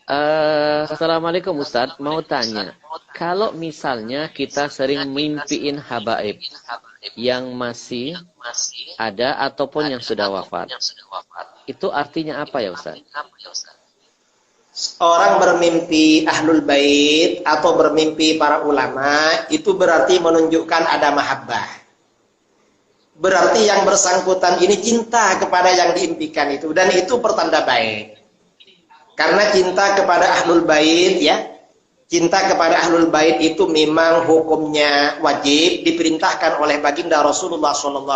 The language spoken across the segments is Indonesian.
Assalamualaikum Ustadz, mau tanya, kalau misalnya kita sering mimpiin habaib yang masih ada ataupun yang sudah wafat, itu artinya apa ya Ustadz? Orang bermimpi ahlul bait atau bermimpi para ulama itu berarti menunjukkan ada mahabbah. Berarti yang bersangkutan ini cinta kepada yang diimpikan itu, dan itu pertanda baik. Karena cinta kepada ahlul bait ya, cinta kepada ahlul bait itu memang hukumnya wajib, diperintahkan oleh baginda Rasulullah SAW.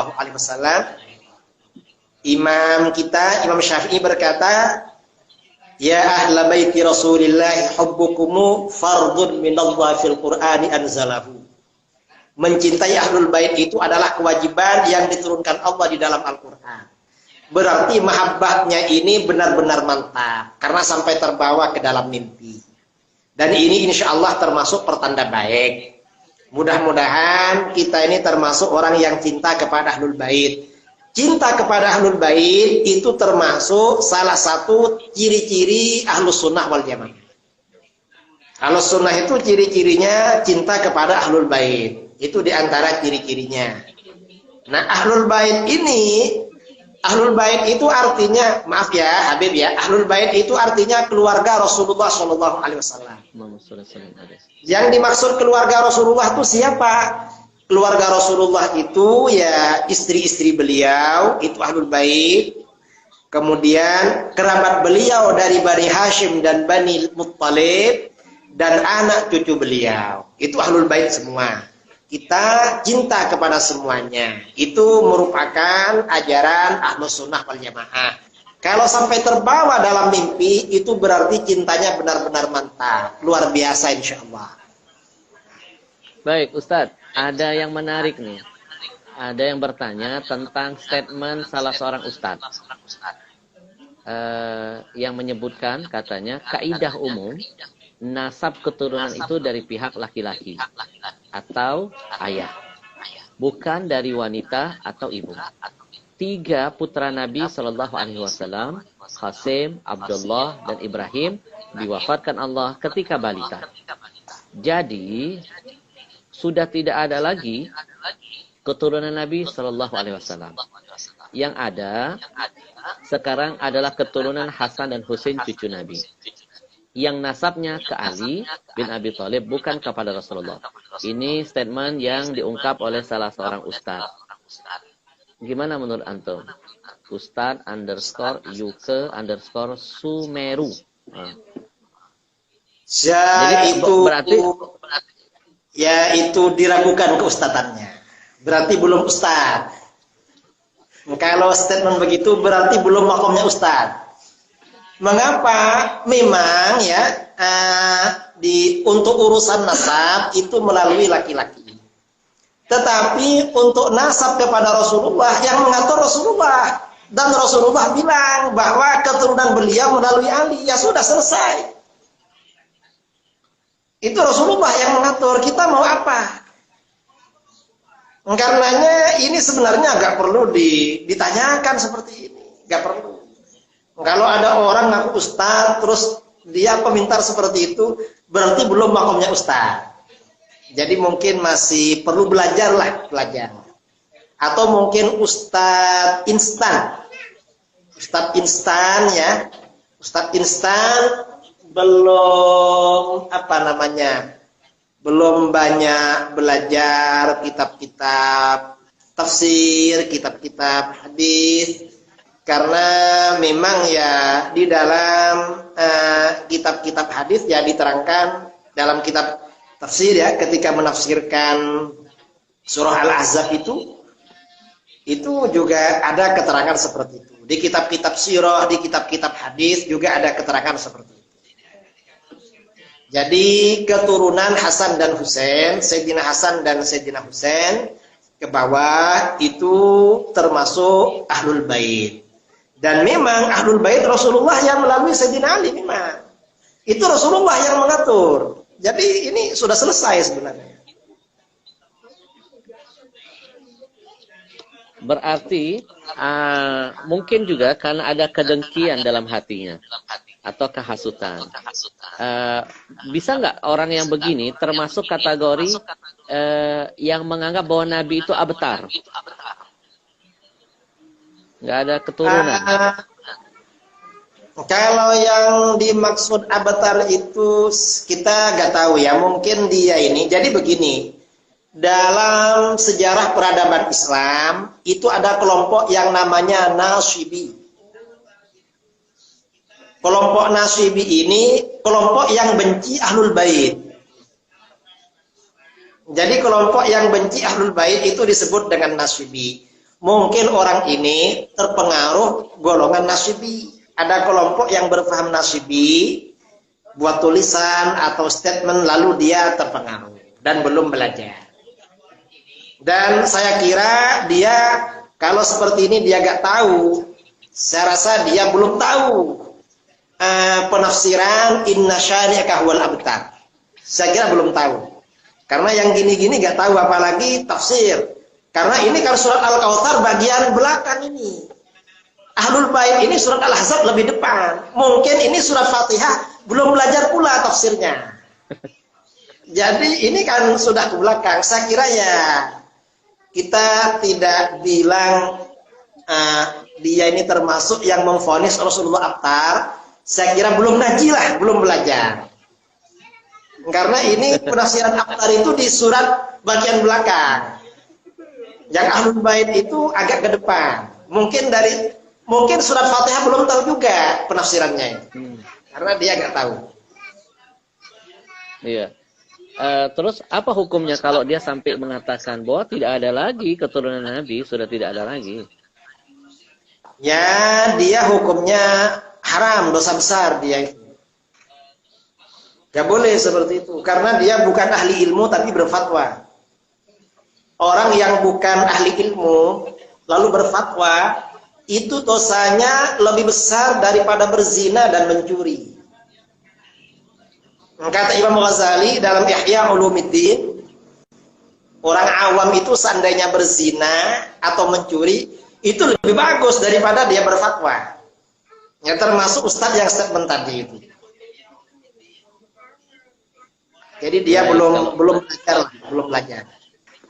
Imam kita, Imam Syafi'i berkata, ya ahla baiti Rasulillah hubbukumu fardun minallah fil Qur'ani anzalahu. Mencintai ahlul bait itu adalah kewajiban yang diturunkan Allah di dalam Al-Qur'an. Berarti mahabbahnya ini benar-benar mantap karena sampai terbawa ke dalam mimpi. Dan ini insya Allah termasuk pertanda baik. Mudah-mudahan kita ini termasuk orang yang cinta kepada ahlul bait. Cinta kepada ahlul bait itu termasuk salah satu ciri-ciri ahlus sunnah wal jamaah. Ahlus sunnah itu ciri-cirinya cinta kepada ahlul bait. Itu diantara ciri-cirinya. Nah, ahlul bait ini, ahlul bait itu artinya, maaf ya Habib ya, ahlul bait itu artinya keluarga Rasulullah SAW. Yang dimaksud keluarga Rasulullah itu siapa? Keluarga Rasulullah itu ya istri-istri beliau, itu ahlul bait. Kemudian kerabat beliau dari Bani Hashim dan Bani Muttalib, dan anak cucu beliau. Itu ahlul bait semua. Kita cinta kepada semuanya. Itu merupakan ajaran Ahlus Sunnah wal Jamaah. Kalau sampai terbawa dalam mimpi, itu berarti cintanya benar-benar mantap. Luar biasa insya Allah. Baik Ustadz, ada yang menarik nih. Ada yang bertanya tentang statement salah seorang Ustadz. Yang menyebutkan katanya, kaidah umum, nasab keturunan itu dari pihak laki-laki atau ayah, bukan dari wanita atau ibu. 3 putra Nabi Shallallahu Alaihi Wasallam, Qasim, Abdullah, dan Ibrahim, diwafatkan Allah ketika balita. Jadi sudah tidak ada lagi keturunan Nabi Shallallahu Alaihi Wasallam. Yang ada sekarang adalah keturunan Hasan dan Husain cucu Nabi, yang nasabnya ke Ali bin Abi Thalib, bukan kepada Rasulullah. Ini statement yang diungkap oleh salah seorang ustadz. Gimana menurut antum? Ustadz _UK_ Sumeru. Jadi berarti ya itu diragukan keustatannya. Berarti belum ustadz. Kalau statement begitu berarti belum makomnya ustadz. Mengapa? Memang ya untuk urusan nasab itu melalui laki-laki. Tetapi untuk nasab kepada Rasulullah yang mengatur Rasulullah, dan Rasulullah bilang bahwa keturunan beliau melalui Ali. Ya sudah selesai. Itu Rasulullah yang mengatur. Kita mau apa? Karenanya ini sebenarnya nggak perlu ditanyakan seperti ini. Nggak perlu. Kalau ada orang ngaku ustaz, terus dia pemintar seperti itu, berarti belum makomnya ustaz. Jadi mungkin masih perlu belajar. Atau mungkin ustaz instan. Ustaz instan ya. Ustaz instan belum belum banyak belajar kitab-kitab tafsir, kitab-kitab hadis. Karena memang ya di dalam kitab-kitab hadis ya diterangkan dalam kitab tafsir ya, ketika menafsirkan surah Al-Ahzab itu juga ada keterangan seperti itu. Di kitab-kitab sirah, di kitab-kitab hadis juga ada keterangan seperti itu. Jadi keturunan Hasan dan Husain, Sayyidina Hasan dan Sayyidina Husain ke bawah itu termasuk ahlul bait. Dan memang ahlul bait Rasulullah yang melalui Sayyidina Ali memang. Itu Rasulullah yang mengatur. Jadi ini sudah selesai sebenarnya. Berarti mungkin juga karena ada kedengkian dalam hatinya. atau kehasutan. Bisa nggak orang yang begini termasuk kategori yang menganggap bahwa Nabi itu abtar? Nggak ada keturunan. Kalau yang dimaksud abtar itu kita nggak tahu ya. Mungkin dia ini. Jadi begini, dalam sejarah peradaban Islam itu ada kelompok yang namanya Nasibi. Kelompok Nasibi ini kelompok yang benci Ahlul Bait. Jadi kelompok yang benci Ahlul Bait itu disebut dengan Nasibi. Mungkin orang ini terpengaruh golongan Nasibi. Ada kelompok yang berpaham Nasibi, buat tulisan atau statement lalu dia terpengaruh dan belum belajar. Dan saya kira dia kalau seperti ini dia gak tahu. Saya rasa dia belum tahu penafsiran inna syari'aka huwal abtar. Saya kira belum tahu. Karena yang gini-gini gak tahu apalagi tafsir. Karena ini kan surat Al-Kautsar bagian belakang ini. Ahlul Bait ini surat Al-Ahzab lebih depan. Mungkin ini surat Fatihah belum belajar pula tafsirnya. Jadi ini kan sudah ke belakang. Saya kira ya kita tidak bilang dia ini termasuk yang memvonis Rasulullah abtar. Saya kira belum ngaji lah, belum belajar. Karena ini penafsiran abtar itu di surat bagian belakang. Yang Ahlul Bait itu agak ke depan. Mungkin surat Fatihah belum tahu juga penafsirannya. Karena dia nggak tahu. Iya. Terus apa hukumnya kalau dia sampai mengatakan bahwa tidak ada lagi keturunan Nabi, sudah tidak ada lagi? Ya, dia hukumnya haram, dosa besar dia itu. Gak boleh seperti itu. Karena dia bukan ahli ilmu tapi berfatwa. Orang yang bukan ahli ilmu lalu berfatwa, itu dosanya lebih besar daripada berzina dan mencuri. Kata Imam Ghazali dalam Ihya Ulumuddin, orang awam itu seandainya berzina atau mencuri, itu lebih bagus daripada dia berfatwa. Ya, termasuk ustadz yang statement tadi itu. Jadi dia belum belajar.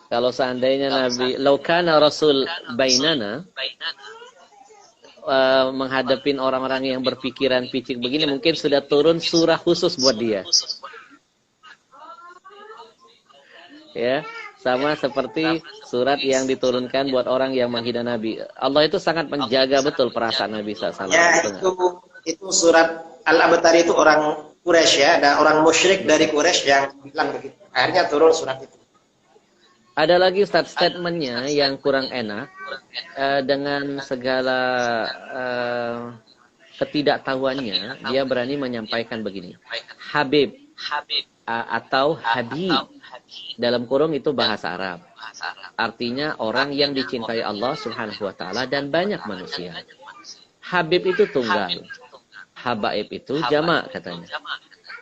Kalau seandainya Nabi, laukana Rasul bainana, menghadapin orang-orang yang berpikiran picik begini, mungkin sudah turun surah khusus buat dia. Ya, sama seperti surat yang diturunkan buat orang yang menghina Nabi. Allah itu sangat menjaga betul perasaan Nabi SAW. Ya, itu surat Al-Abtar itu orang Quraisy ya, ada orang musyrik dari Quraisy yang bilang begitu. Akhirnya turun surat itu. Ada lagi statementnya yang kurang enak, dengan segala ketidaktahuannya, dia berani menyampaikan begini. Habib atau Habib, dalam kurung itu bahasa Arab. Artinya orang yang dicintai Allah Subhanahu wa Ta'ala dan banyak manusia. Habib itu tunggal, Habaib itu jamak katanya.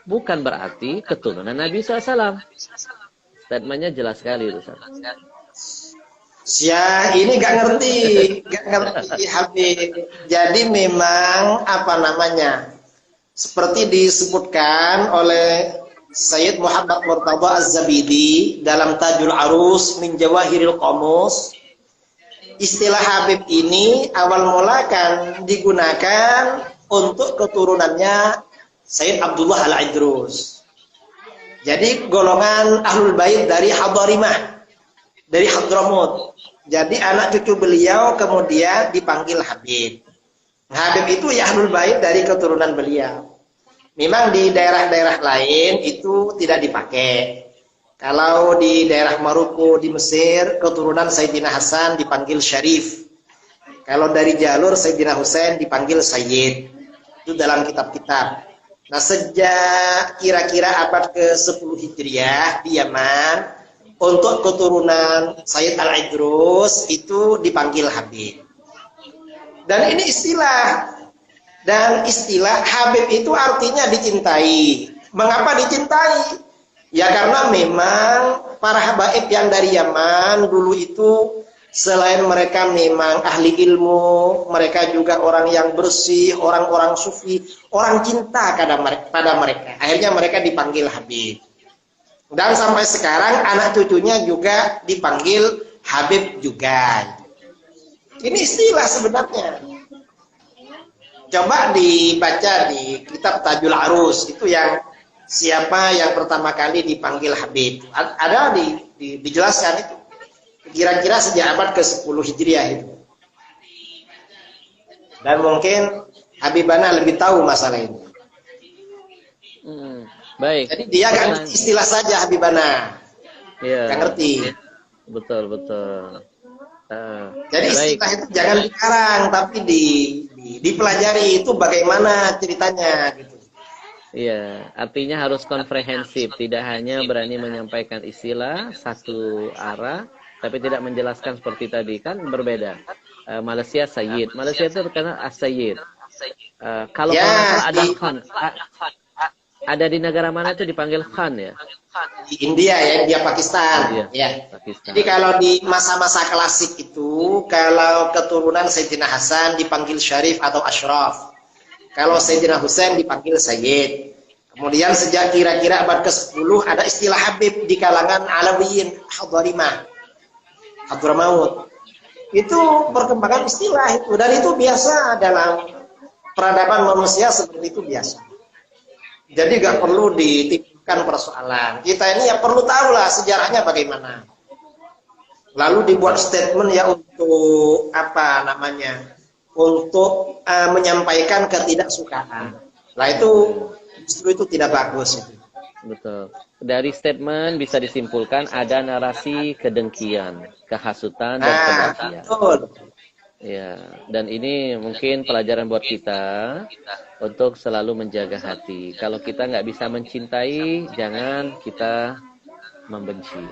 Bukan berarti keturunan Nabi SAW. Statementnya jelas sekali itu. Ya, ini gak ngerti Habib. Jadi memang apa namanya? Seperti disebutkan oleh Sayyid Muhammad Murtadha Az-Zabidi dalam Tajul Arus min Jawahiril Qamus, istilah Habib ini awal mula kan digunakan untuk keturunannya Sayyid Abdullah Al-Idrus. Jadi golongan Ahlul Bait dari Hadarimah, dari Hadramut. Jadi anak cucu beliau kemudian dipanggil Habib. Habib itu ya Ahlul Bait dari keturunan beliau. Memang di daerah-daerah lain itu tidak dipakai. Kalau di daerah Maroko di Mesir, keturunan Sayyidina Hasan dipanggil Syarif. Kalau dari jalur Sayyidina Husain dipanggil Sayyid. Itu dalam kitab-kitab. Nah, sejak kira-kira abad ke-10 Hijriah di Yaman, untuk keturunan Sayyid Al-Idrus itu dipanggil Habib. Dan ini istilah. Dan istilah Habib itu artinya dicintai. Mengapa dicintai? Ya karena memang para habaib yang dari Yaman dulu itu Selain mereka memang ahli ilmu, mereka juga orang yang bersih, orang-orang sufi, orang cinta pada mereka. Akhirnya mereka dipanggil Habib. Dan sampai sekarang anak cucunya juga dipanggil Habib juga. Ini istilah sebenarnya. Coba dibaca di kitab Tajul Arus, itu yang siapa yang pertama kali dipanggil Habib. Ada dijelaskan itu. Kira-kira sejak abad ke-10 Hijriah itu. Dan mungkin Habibana lebih tahu masalah ini. Baik. Jadi dia nggak ngerti istilah saja Habibana. Iya. Nggak ngerti. Betul. Jadi istilah itu jangan dikarang, tapi dipelajari itu bagaimana ceritanya gitu. Iya, artinya harus komprehensif, tidak hanya berani menyampaikan istilah satu arah, tapi tidak menjelaskan seperti tadi, kan berbeda. Malaysia Sayyid, Malaysia itu terkenal as-Sayyid. Kalau Ya, ada Khan, ada di negara mana itu dipanggil Khan ya? di India ya, India Pakistan. Ya. Pakistan. Jadi kalau di masa-masa klasik itu, kalau keturunan Sayyidina Hasan dipanggil Syarif atau Ashraf. Kalau Sayyidina Husain dipanggil Sayyid. Kemudian sejak kira-kira abad ke-10 ada istilah Habib di kalangan Alawiyin, Hadramaut. Itu perkembangan istilah itu, dan itu biasa dalam peradaban manusia, seperti itu biasa. Jadi nggak perlu ditimbulkan persoalan. Kita ini ya perlu tahu lah sejarahnya bagaimana. Lalu dibuat statement ya untuk apa namanya, untuk menyampaikan ketidaksukaan. Nah itu justru itu tidak bagus itu. Betul. Dari statement bisa disimpulkan ada narasi kedengkian, kehasutan dan kebencian. Betul. Ya, dan ini mungkin pelajaran buat kita untuk selalu menjaga hati. Kalau kita nggak bisa mencintai, jangan kita membenci.